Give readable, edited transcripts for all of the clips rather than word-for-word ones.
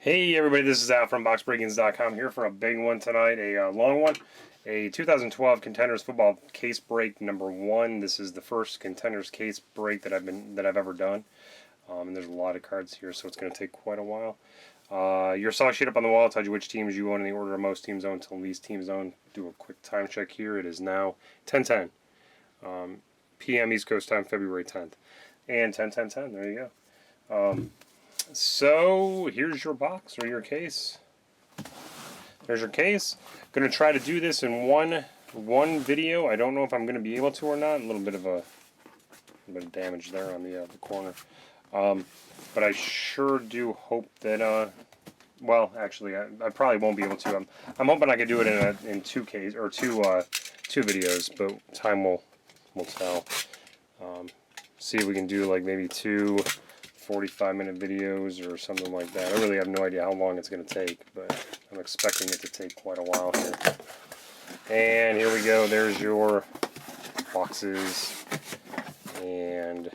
Hey everybody, this is Al from BoxBreakings.com here for a big one tonight, a long one. A 2012 Contenders football case break number 1. This is the first Contenders case break that I've ever done. And there's a lot of cards here, so it's going to take quite a while. Your saw sheet up on the wall tells you which teams you own in the order of most teams owned until least teams owned. Do a quick time check here. It is now 10:10 p.m. East Coast time, February 10th. And 10:10:10, there you go. So here's your box or your case. There's your case. Going to try to do this in one video. I don't know if I'm going to be able to or not. A little bit of damage there on the corner. But I sure do hope that. Well, actually, I probably won't be able to. I'm hoping I could do it in two videos, but time will tell. See if we can do like maybe 2 45-minute videos or something like that. I really have no idea how long it's going to take, but I'm expecting it to take quite a while here. And here we go. There's your boxes. And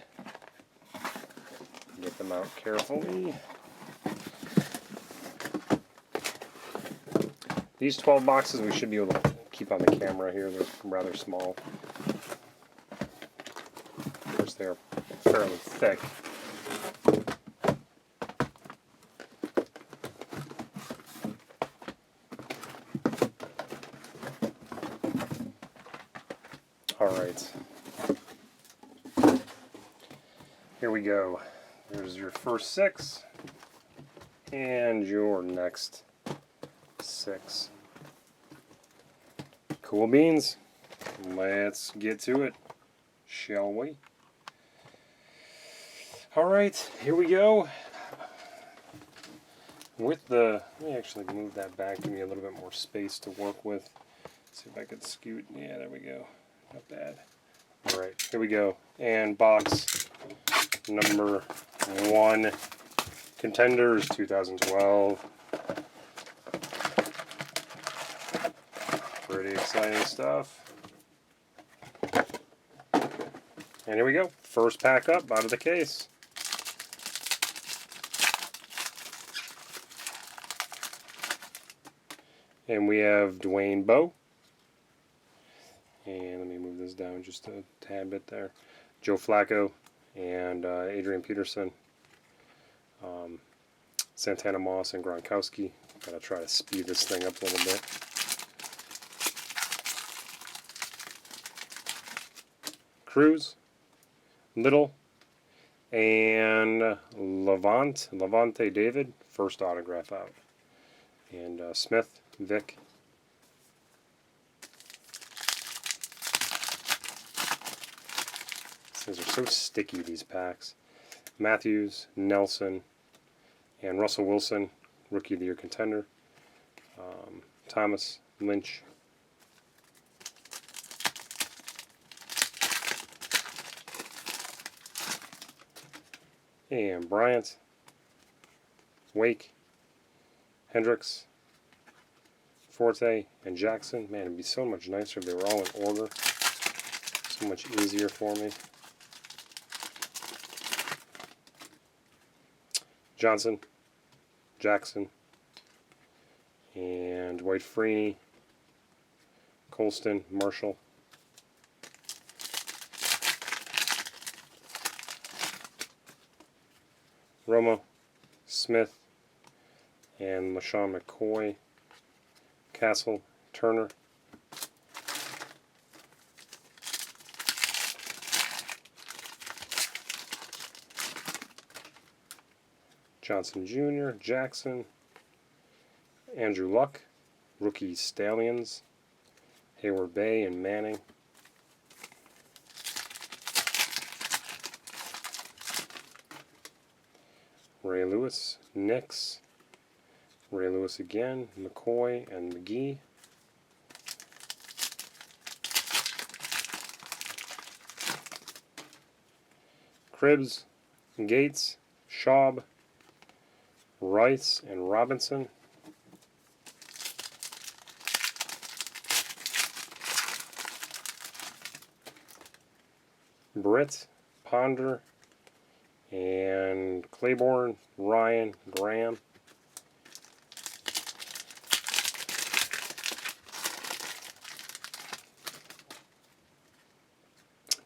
get them out carefully. These 12 boxes we should be able to keep on the camera here. They're rather small. Of course, they're fairly thick. Alright, here we go. There's your first 6 and your next 6. Cool beans. Let's get to it, shall we? Alright, here we go. Let me actually move that back, give me a little bit more space to work with. See if I could scoot. Yeah, there we go. Not bad. Alright, here we go. And box number 1, Contenders 2012. Pretty exciting stuff. And here we go. First pack up out of the case. And we have Dwayne Bowe. And let me move this down just a tad bit there. Joe Flacco and Adrian Peterson. Santana Moss and Gronkowski. Gotta try to speed this thing up a little bit. Cruz, Little, and Levante David. First autograph out. And Smith, Vic. These are so sticky, these packs. Matthews, Nelson, and Russell Wilson, Rookie of the Year contender. Thomas, Lynch. And Bryant, Wake, Hendricks, Forte, and Jackson. Man, it'd be so much nicer if they were all in order. So much easier for me. Johnson, Jackson, and Dwight Freeney, Colston, Marshall. Romo, Smith, and LaShawn McCoy, Castle, Turner. Johnson Jr., Jackson, Andrew Luck, Rookie Stallions, Hayward Bay and Manning. Ray Lewis, Nix, Ray Lewis again, McCoy and McGee. Cribbs, Gates, Schaub, Rice and Robinson. Britt, Ponder, and Claiborne, Ryan, Graham,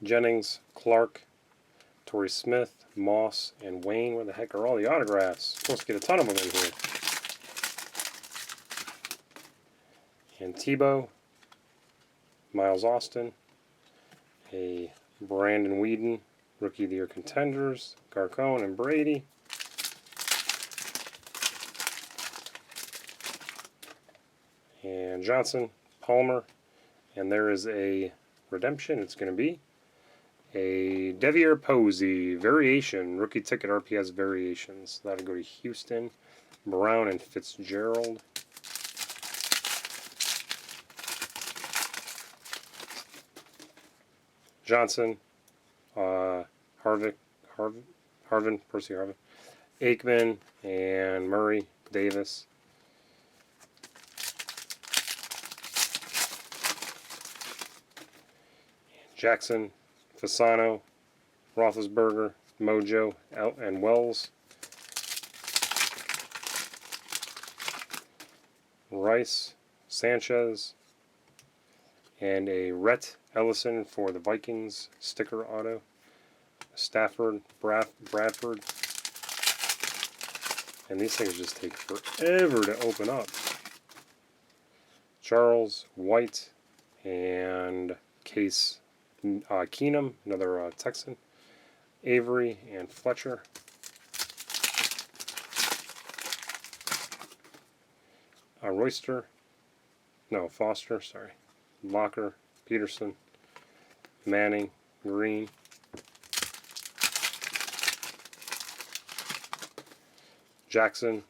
Jennings, Clark, Torrey Smith, Moss, and Wayne. Where the heck are all the autographs? Supposed to get a ton of them in here. And Tebow, Miles Austin, a Brandon Whedon, Rookie of the Year Contenders, Garcon and Brady. And Johnson, Palmer, and there is a redemption. It's going to be a Devier Posey variation, rookie ticket RPS variations. That'll go to Houston, Brown, and Fitzgerald. Johnson, Percy Harvin, Aikman, and Murray, Davis. Jackson, Fasano, Roethlisberger, Mojo, and Wells. Rice, Sanchez, and a Rhett Ellison for the Vikings sticker auto. Stafford, Bradford. And these things just take forever to open up. Charles, White, and Case Keenum, another Texan. Avery and Fletcher. Foster, sorry. Locker, Peterson, Manning, Green. Jackson,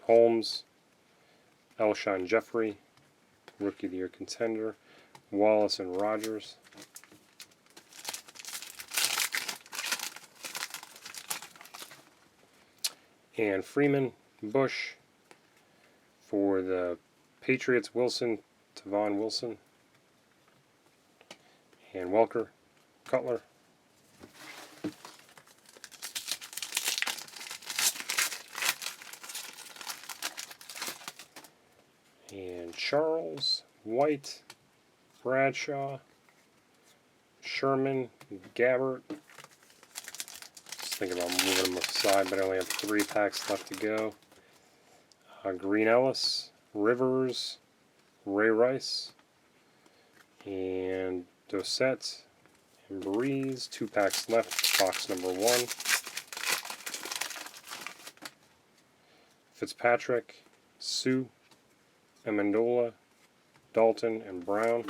Holmes, Elshon Jeffrey, Rookie of the Year Contender, Wallace and Rogers. And Freeman, Bush, for the Patriots, Wilson, Tavon Wilson, and Welker, Cutler. And Charles, White, Bradshaw, Sherman, Gabbert. Just thinking about moving them aside, but I only have 3 packs left to go. Green Ellis, Rivers, Ray Rice, and Dossett, and Breeze. 2 packs left, box number 1. Fitzpatrick, Sue, Amendola, Dalton, and Brown.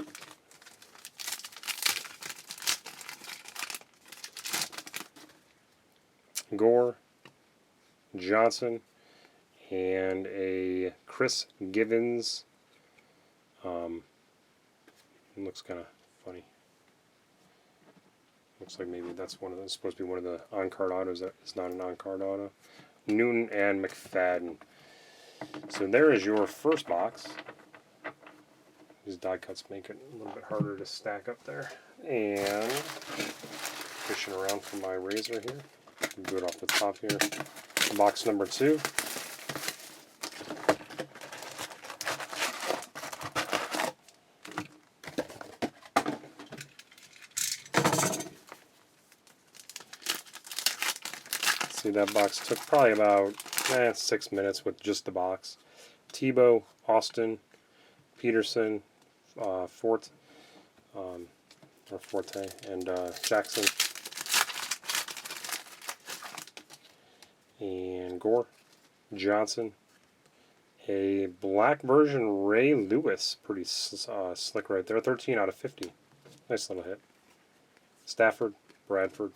Gore, Johnson, and a Chris Givens. It looks kind of funny. Looks like maybe that's supposed to be one of the on-card autos. That is not an on-card auto. Newton and McFadden. So there is your first box. These die cuts make it a little bit harder to stack up there. And fishing around for my razor here. Do it off the top here. Box number 2. See, that box took probably about 6 minutes with just the box. Tebow, Austin, Peterson, Forte, and Jackson, and Gore, Johnson, a black version Ray Lewis, pretty slick right there, 13 out of 50, nice little hit. Stafford, Bradford.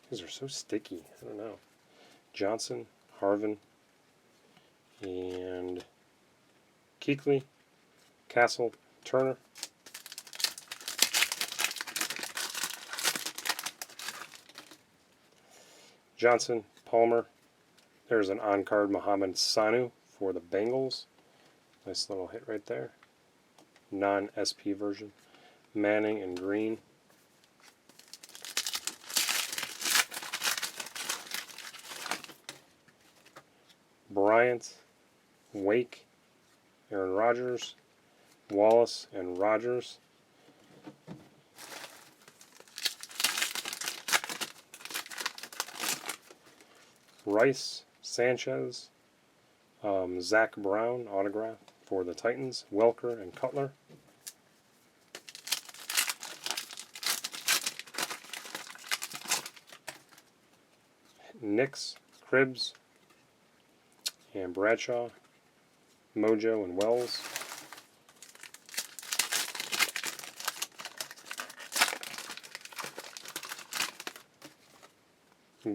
These are so sticky, I don't know. Johnson, Harvin, and Kuechly, Castle, Turner. Johnson, Palmer. There's an on-card Mohamed Sanu for the Bengals. Nice little hit right there. Non-SP version. Manning and Green. Bryant, Wake, Aaron Rodgers, Wallace and Rodgers. Rice, Sanchez, Zach Brown, autograph for the Titans, Welker and Cutler. Nix, Cribbs, and Bradshaw, Mojo and Wells.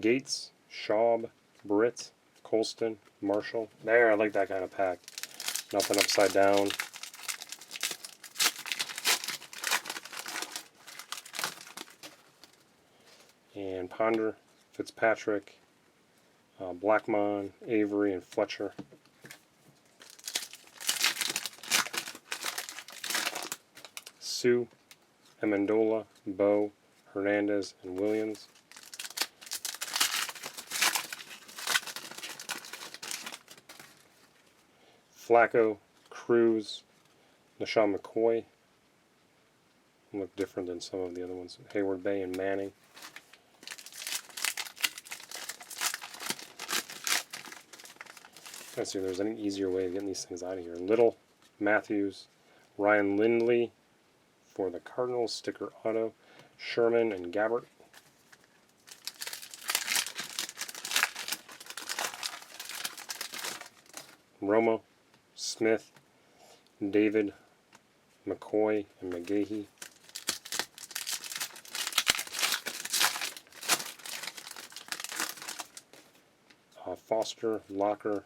Gates, Schaub, Britt, Colston, Marshall. There, I like that kind of pack. Nothing upside down. And Ponder, Fitzpatrick, Blackmon, Avery, and Fletcher. Sue, Amendola, Bowe, Hernandez, and Williams. Flacco, Cruz, LaShawn McCoy. Look different than some of the other ones. Hayward Bay and Manning. Let's see if there's any easier way of getting these things out of here. Little, Matthews, Ryan Lindley for the Cardinals, sticker auto, Sherman and Gabbert. Romo, Smith, David, McCoy, and McGahee. Foster, Locker,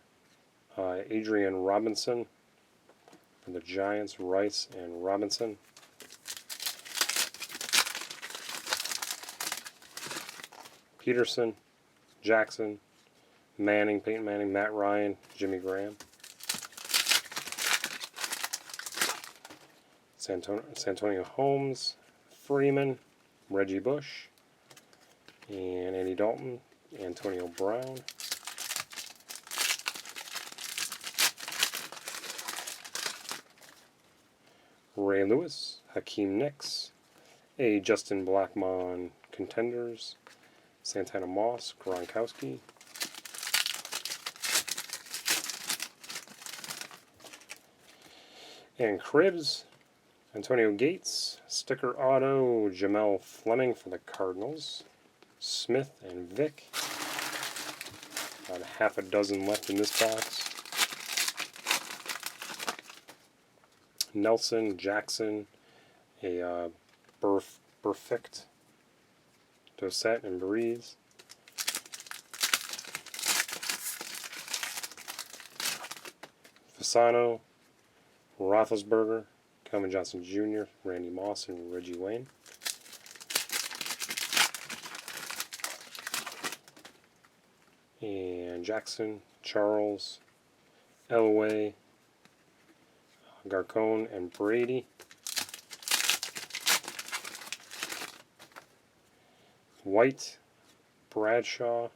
Adrian Robinson for the Giants, Rice and Robinson. Peterson, Jackson, Manning, Peyton Manning, Matt Ryan, Jimmy Graham. Santonio Holmes, Freeman, Reggie Bush, and Andy Dalton, Antonio Brown. Ray Lewis, Hakeem Nicks, a Justin Blackmon Contenders, Santana Moss, Gronkowski, and Cribbs, Antonio Gates, sticker auto, Jamel Fleming for the Cardinals, Smith and Vick. About half a dozen left in this box. Nelson, Jackson, a Perfect, Dosette and Breeze. Fasano, Roethlisberger, Calvin Johnson Jr., Randy Moss, and Reggie Wayne. And Jackson, Charles, Elway, Garcon, and Brady. White, Bradshaw,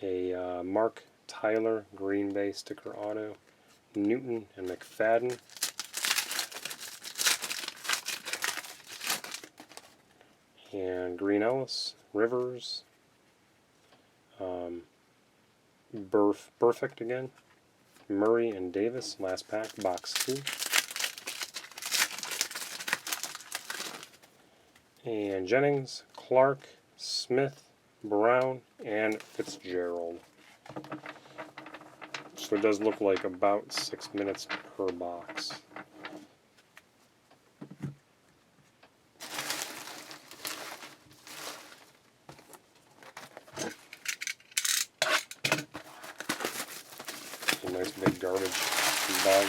a Mark Tyler, Green Bay sticker auto, Newton and McFadden. And Green Ellis, Rivers, Perfect again, Murray and Davis, last pack, box 2. And Jennings, Clark, Smith, Brown, and Fitzgerald. So it does look like about 6 minutes per box. A nice big garbage bag.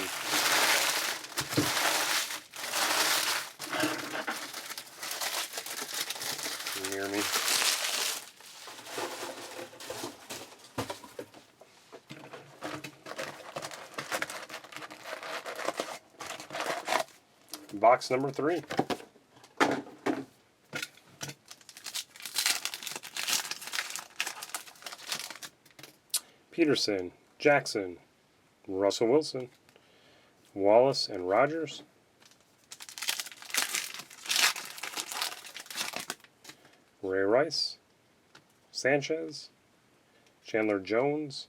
Near me. Box number 3. Peterson, Jackson, Russell Wilson, Wallace and Rogers. Ray Rice. Sanchez. Chandler Jones.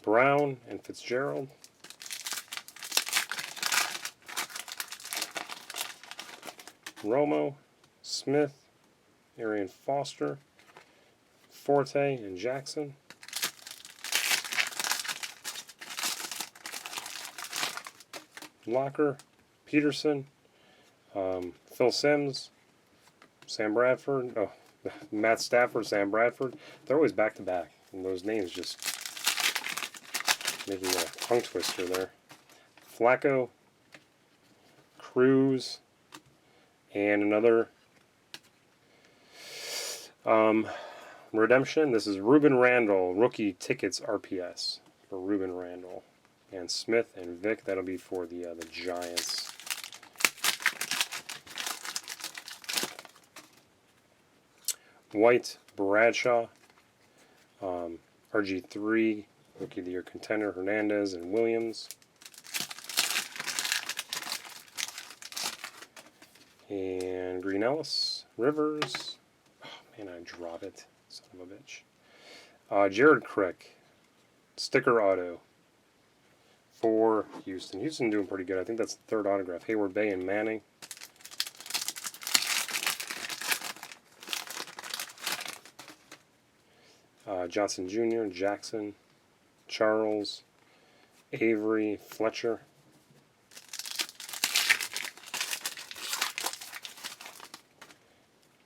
Brown and Fitzgerald. Romo. Smith. Arian Foster. Forte and Jackson. Locker. Peterson. Phil Simms. Sam Bradford. Oh, Matt Stafford, Sam Bradford. They're always back to back. And those names just making a tongue twister there. Flacco. Cruz. And another redemption. This is Ruben Randall, rookie tickets RPS for Ruben Randall. And Smith and Vic, that'll be for the Giants. White, Bradshaw, RG3, Rookie of the Year contender, Hernandez and Williams. And Green Ellis, Rivers. Oh man, I drop it. Son of a bitch. Jared Crick, sticker auto for Houston. Houston doing pretty good. I think that's the third autograph. Hayward Bay and Manning. Johnson Jr., Jackson, Charles, Avery, Fletcher.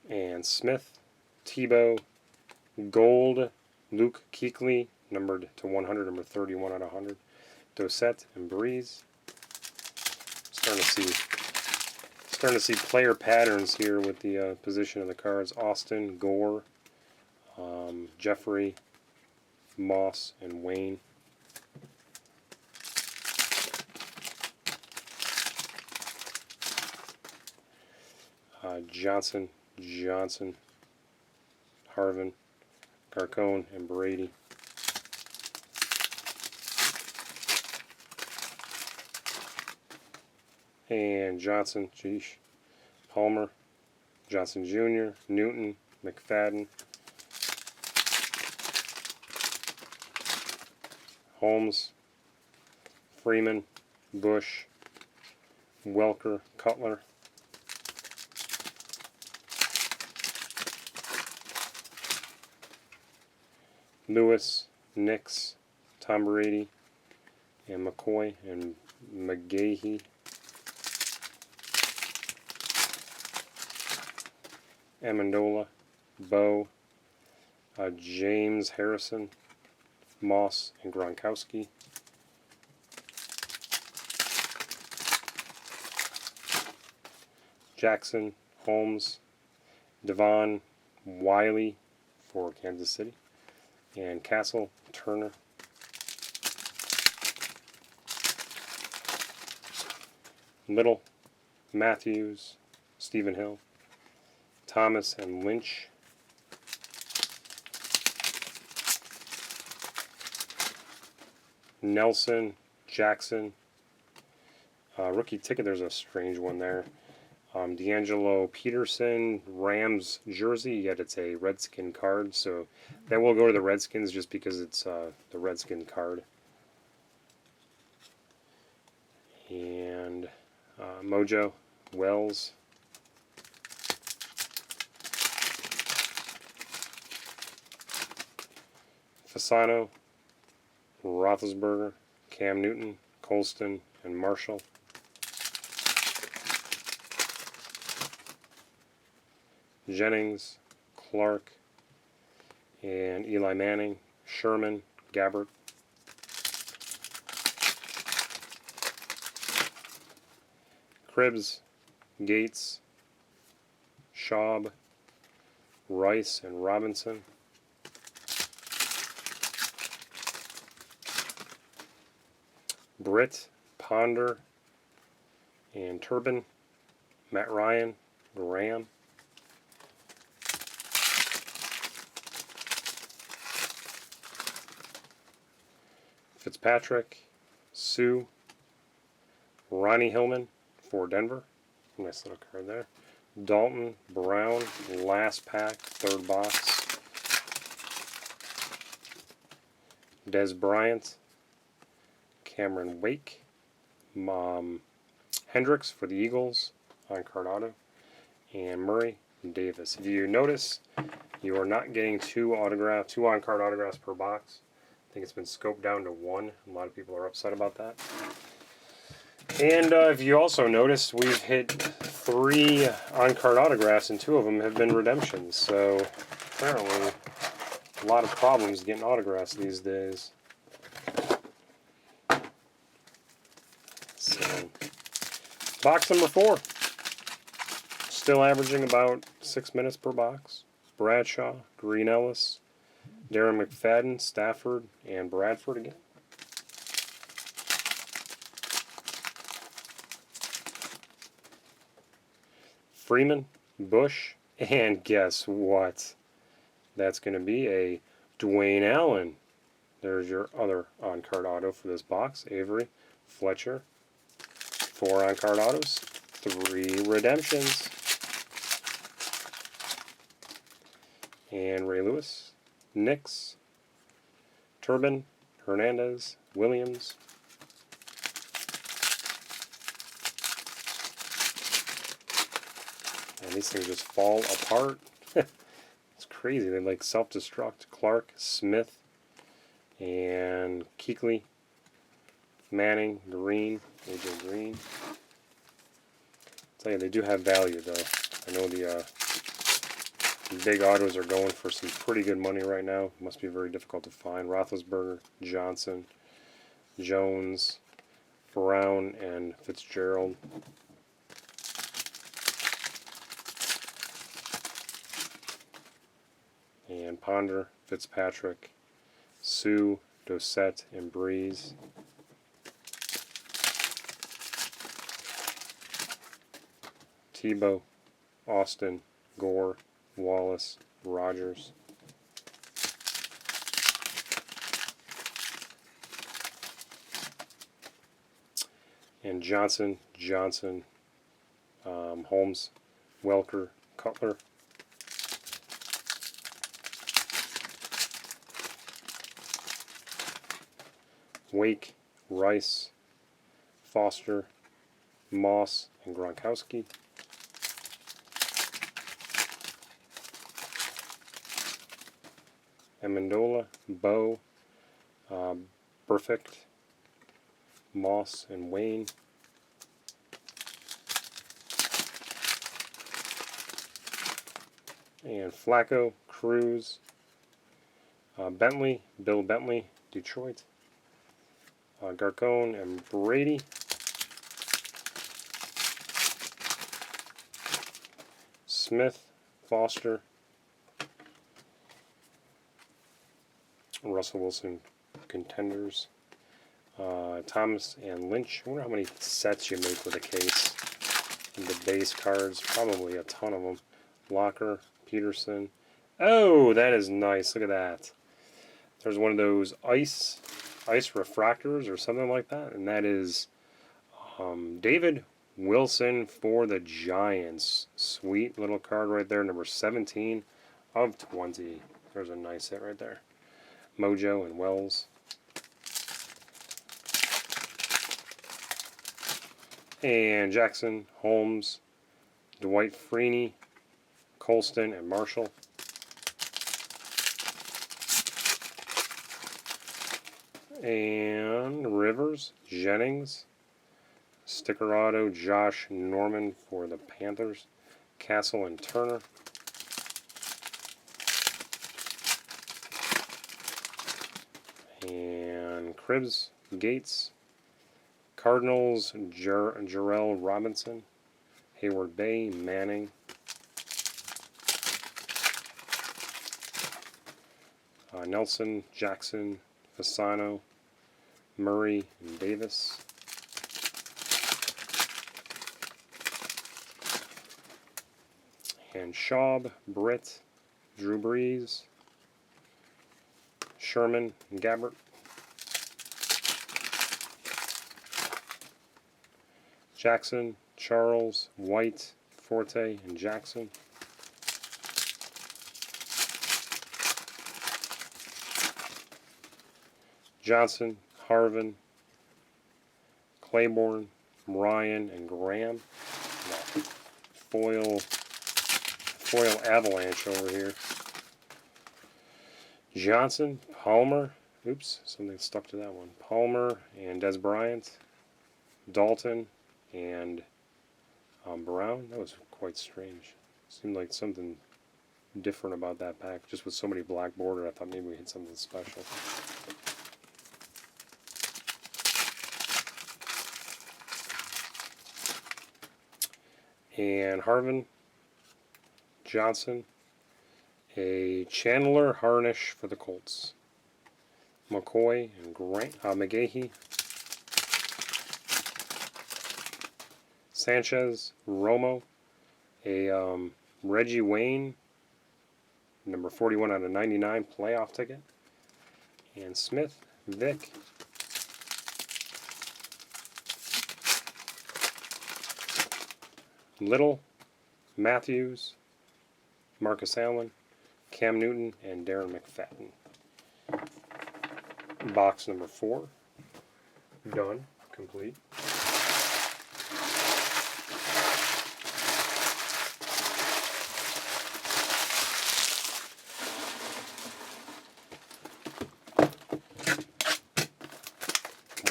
And Smith, Tebow, Gold, Luke Kuechly, numbered to 100, number 31 out of 100. Dossett and Breeze. Starting to see player patterns here with the position of the cards. Austin, Gore, Jeffrey, Moss, and Wayne. Johnson, Harvin, Garcone, and Brady. And Johnson, Palmer, Johnson Jr., Newton, McFadden, Holmes, Freeman, Bush, Welker, Cutler. Lewis, Nix, Tom Brady, and McCoy, and McGahee. Amendola, Bo, James Harrison, Moss, and Gronkowski. Jackson, Holmes, Devon, Wiley for Kansas City, and Castle, Turner. Little, Matthews, Stephen Hill, Thomas, and Lynch. Nelson, Jackson. Rookie ticket, there's a strange one there. D'Angelo Peterson, Rams jersey, yet it's a Redskin card, so that will go to the Redskins just because it's the Redskin card. And Mojo, Wells. Fasano, Roethlisberger, Cam Newton, Colston, and Marshall. Jennings, Clark, and Eli Manning, Sherman, Gabbert. Cribbs, Gates, Schaub, Rice, and Robinson. Britt, Ponder, and Turbin. Matt Ryan, Graham. Fitzpatrick, Sue, Ronnie Hillman for Denver. Nice little card there. Dalton Brown, last pack, third box. Des Bryant, Cameron Wake, Hendricks for the Eagles on card auto, and Murray Davis. If you notice, you are not getting two on-card autographs per box. I think it's been scoped down to one. A lot of people are upset about that. And if you also noticed, we've hit 3 on-card autographs, and 2 of them have been redemptions. So apparently, a lot of problems getting autographs these days. So, box number 4. Still averaging about 6 minutes per box. Bradshaw, Green Ellis, Darren McFadden, Stafford, and Bradford again. Freeman, Bush, and guess what? That's going to be a Dwayne Allen. There's your other on-card auto for this box. Avery, Fletcher, 4 on-card autos, 3 redemptions. And Ray Lewis, Nix, Turbin, Hernandez, Williams. And these things just fall apart. It's crazy. They like self-destruct. Clark, Smith, and Kuechly, Manning, Green, AJ Green. I'll tell you, they do have value though. I know the big autos are going for some pretty good money right now. Must be very difficult to find. Roethlisberger, Johnson, Jones, Brown, and Fitzgerald. And Ponder, Fitzpatrick, Sue, Dossett, and Breeze. Tebow, Austin, Gore, Wallace, Rogers. And Johnson, Holmes, Welker, Cutler. Wake, Rice, Foster, Moss, and Gronkowski. Amendola, Bo, Perfect, Moss, and Wayne. And Flacco, Cruz, Bentley, Bill Bentley, Detroit. Garcone and Brady. Smith, Foster, Russell Wilson, Contenders. Thomas and Lynch. I wonder how many sets you make with a case. And the base cards, probably a ton of them. Locker, Peterson. Oh, that is nice. Look at that. There's one of those ice refractors or something like that, and that is David Wilson for the Giants. Sweet little card right there, number 17 of 20. There's a nice hit right there. Mojo and Wells. And Jackson, Holmes, Dwight Freeney, Colston, and Marshall. And Rivers, Jennings, sticker auto, Josh Norman for the Panthers, Castle and Turner. And Cribbs, Gates, Cardinals, Jarrell Robinson, Hayward Bay, Manning. Nelson, Jackson, Fasano, Murray, and Davis. And Schaub, Britt, Drew Brees, Sherman, and Gabbert. Jackson, Charles, White, Forte, and Jackson. Johnson, Harvin, Claiborne, Ryan, and Graham. Foil avalanche over here. Johnson, Palmer, oops, something stuck to that one. Palmer and Des Bryant, Dalton, and Brown. That was quite strange. Seemed like something different about that pack. Just with so many black border, I thought maybe we had something special. And Harvin, Johnson, a Chandler Harnish for the Colts. McCoy and McGahee. Sanchez, Romo, a Reggie Wayne, number 41 out of 99 playoff ticket. And Smith, Vic. Little, Matthews, Marcus Allen, Cam Newton, and Darren McFadden. Box number 4. Done. Complete.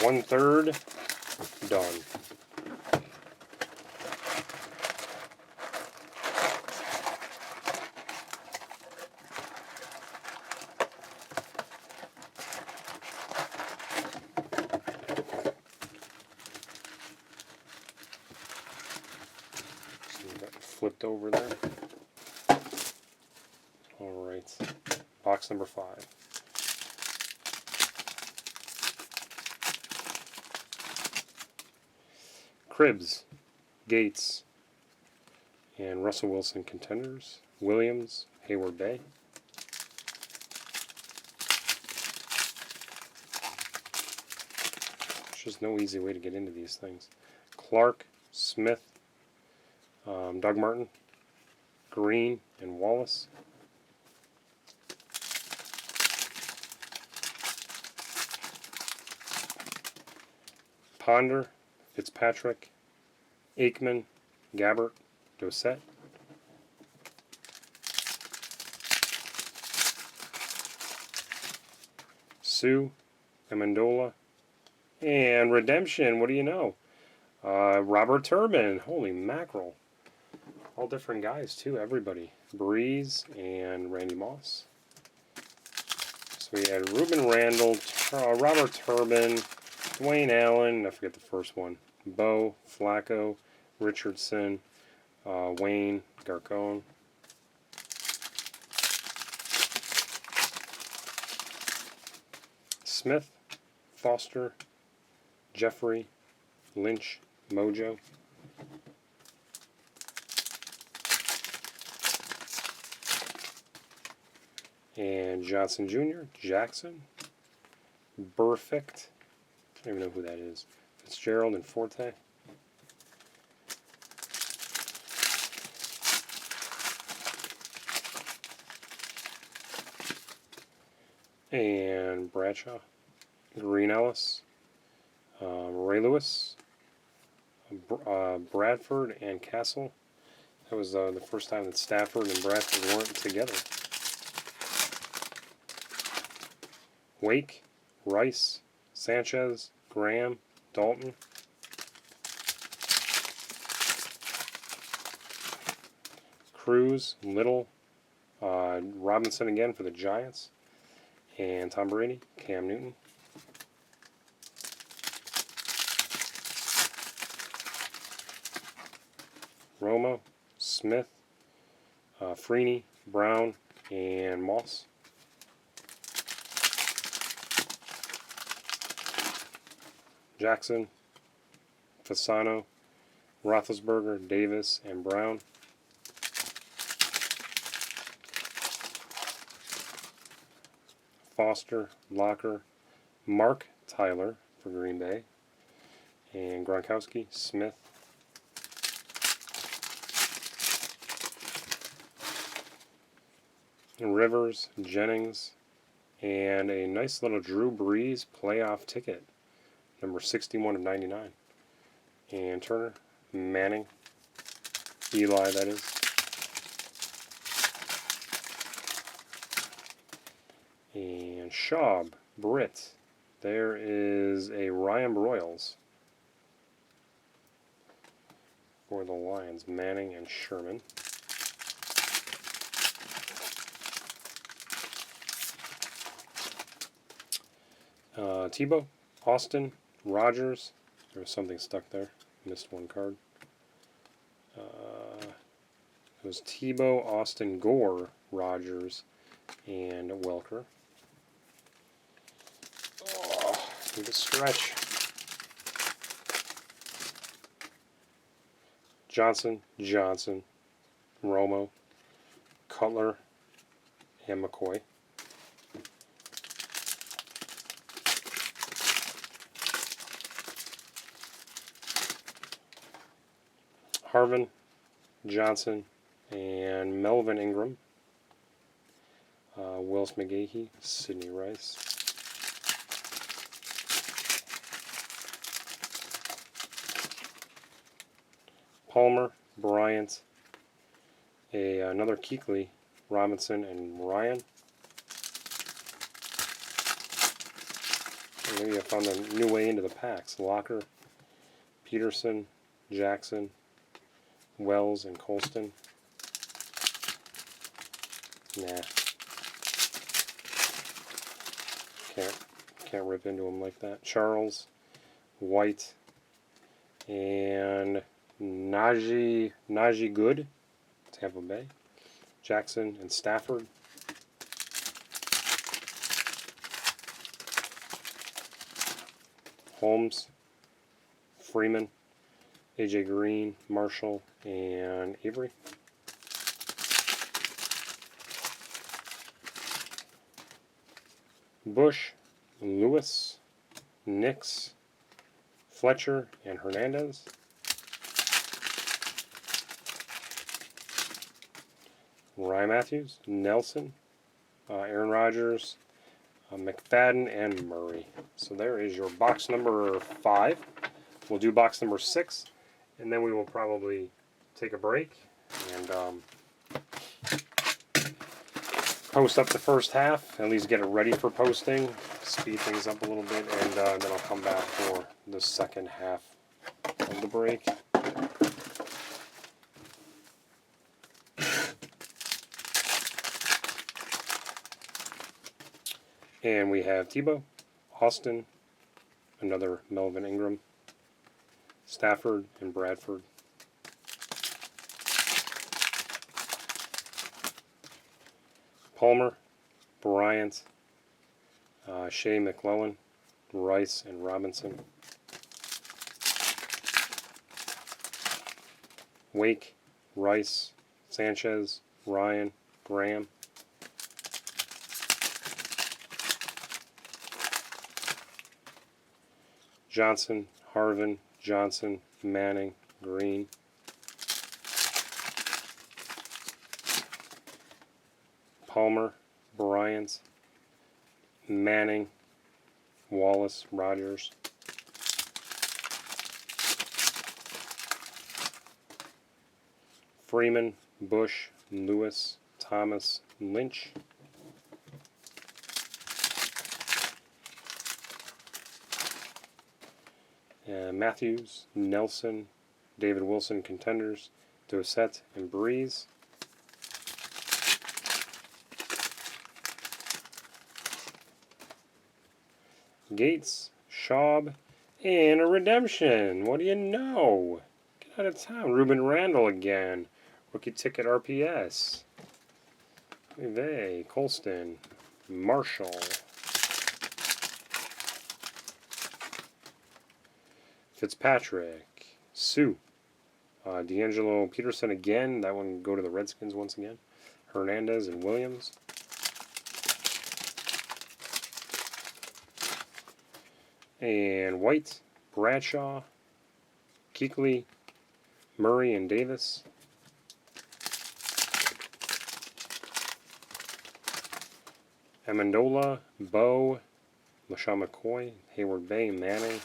One-third done. Flipped over there. Alright. Box number 5. Cribbs, Gates, and Russell Wilson Contenders. Williams, Hayward Bay. There's just no easy way to get into these things. Clark, Smith, Doug Martin, Green, and Wallace. Ponder, Fitzpatrick, Aikman, Gabbert, Dossett. Sue, Amendola, and Redemption, what do you know? Robert Turbin, holy mackerel. All different guys too, everybody. Breeze and Randy Moss. So we had Ruben Randall, Robert Turbin, Dwayne Allen, I forget the first one. Bo, Flacco, Richardson, Wayne, Garcon. Smith, Foster, Jeffrey, Lynch, Mojo. And Johnson Jr., Jackson, Perfect, I don't even know who that is, Fitzgerald and Forte. And Bradshaw, Green Ellis, Ray Lewis, Bradford and Castle. That was the first time that Stafford and Bradford weren't together. Wake, Rice, Sanchez, Graham, Dalton. Cruz, Little, Robinson again for the Giants. And Tom Brady, Cam Newton. Romo, Smith, Freeney, Brown, and Moss. Jackson, Fasano, Roethlisberger, Davis, and Brown. Foster, Locker, Mark Tyler for Green Bay, and Gronkowski, Smith, Rivers, Jennings, and a nice little Drew Brees playoff ticket, number 61 of 99. And Turner, Manning, Eli, that is. And Schaub, Britt. There is a Ryan Broyles for the Lions, Manning and Sherman. Tebow, Austin, Rogers. There was something stuck there. Missed one card. It was Tebow, Austin, Gore, Rogers, and Welker. Oh, need a stretch. Johnson, Romo, Cutler, and McCoy. Harvin, Johnson, and Melvin Ingram. Willis McGahee, Sidney Rice. Palmer, Bryant, another Kuechly, Robinson, and Ryan. Maybe I found a new way into the packs. Locker, Peterson, Jackson, Wells, and Colston. Nah. Can't rip into them like that. Charles, White, and Najee Good, Tampa Bay. Jackson and Stafford. Holmes, Freeman, AJ Green, Marshall, and Avery. Bush, Lewis, Nix, Fletcher, and Hernandez. Ryan Matthews, Nelson, Aaron Rodgers, McFadden, and Murray. So there is your box number 5. We'll do box number 6, and then we will probably take a break and post up the first half, at least get it ready for posting, speed things up a little bit, and then I'll come back for the second half of the break. And we have Tebow, Austin, another Melvin Ingram, Stafford, and Bradford. Palmer, Bryant, Shea McClellan, Rice, and Robinson. Wake, Rice, Sanchez, Ryan, Graham. Johnson, Harvin, Johnson, Manning, Green. Palmer, Bryant, Manning, Wallace, Rogers. Freeman, Bush, Lewis, Thomas, Lynch. Matthews, Nelson, David Wilson, Contenders, Dossett, and Breeze. Gates, Schaub, and a redemption. What do you know? Get out of town. Ruben Randall again. Rookie ticket RPS. McVay, Colston, Marshall. Fitzpatrick, Sue, D'Angelo Peterson again. That one go to the Redskins once again. Hernandez and Williams. And White, Bradshaw, Kuechly, Murray, and Davis. Amendola, Bo, LaShawn McCoy, Hayward Bay, Manning,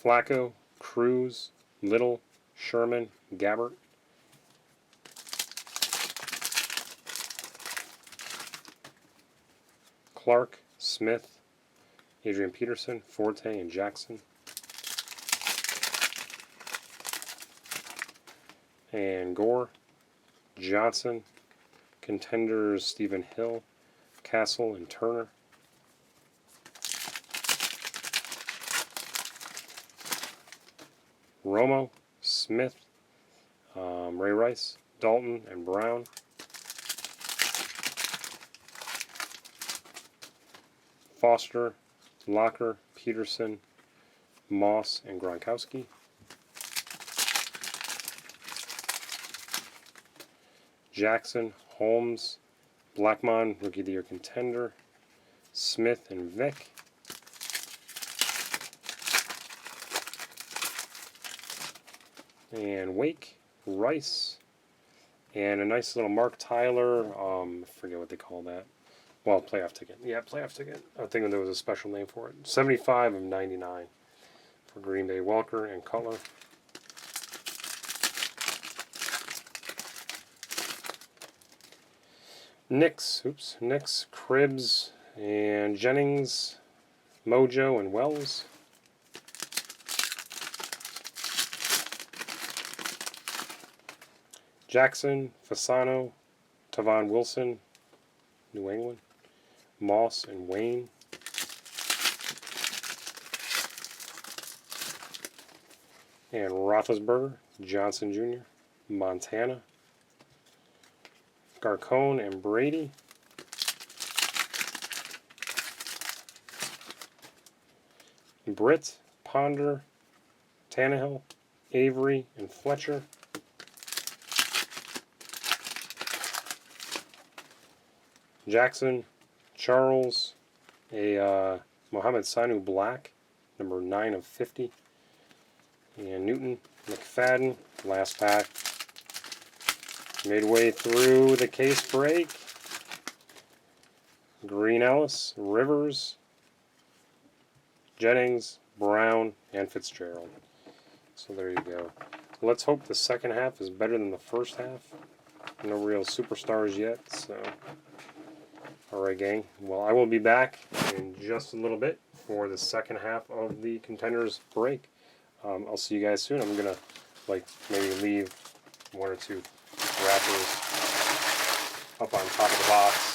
Flacco, Cruz, Little, Sherman, Gabbert, Clark, Smith, Adrian Peterson, Forte, and Jackson. And Gore, Johnson, Contenders, Stephen Hill, Castle, and Turner. Romo, Smith, Ray Rice, Dalton, and Brown. Foster, Locker, Peterson, Moss, and Gronkowski. Jackson, Holmes, Blackmon, Rookie of the Year contender, Smith and Vick. And Wake, Rice, and a nice little Mark Tyler, I forget what they call that. Well, playoff ticket. Yeah, playoff ticket. I think there was a special name for it. 75 of 99 for Green Bay. Walker and Cutler. Knicks, Cribbs, and Jennings, Mojo, and Wells. Jackson, Fasano, Tavon Wilson, New England, Moss, and Wayne. And Roethlisberger, Johnson Jr., Montana, Garcone and Brady. Britt, Ponder, Tannehill, Avery, and Fletcher. Jackson, Charles, a Mohamed Sanu Black, number 9 of 50. And Newton, McFadden, last pack. Midway through the case break. Green Ellis, Rivers, Jennings, Brown, and Fitzgerald. So there you go. Let's hope the second half is better than the first half. No real superstars yet, so... Alright, gang. Well, I will be back in just a little bit for the second half of the Contenders break. I'll see you guys soon. I'm going to, maybe leave 1 or 2 wrappers up on top of the box.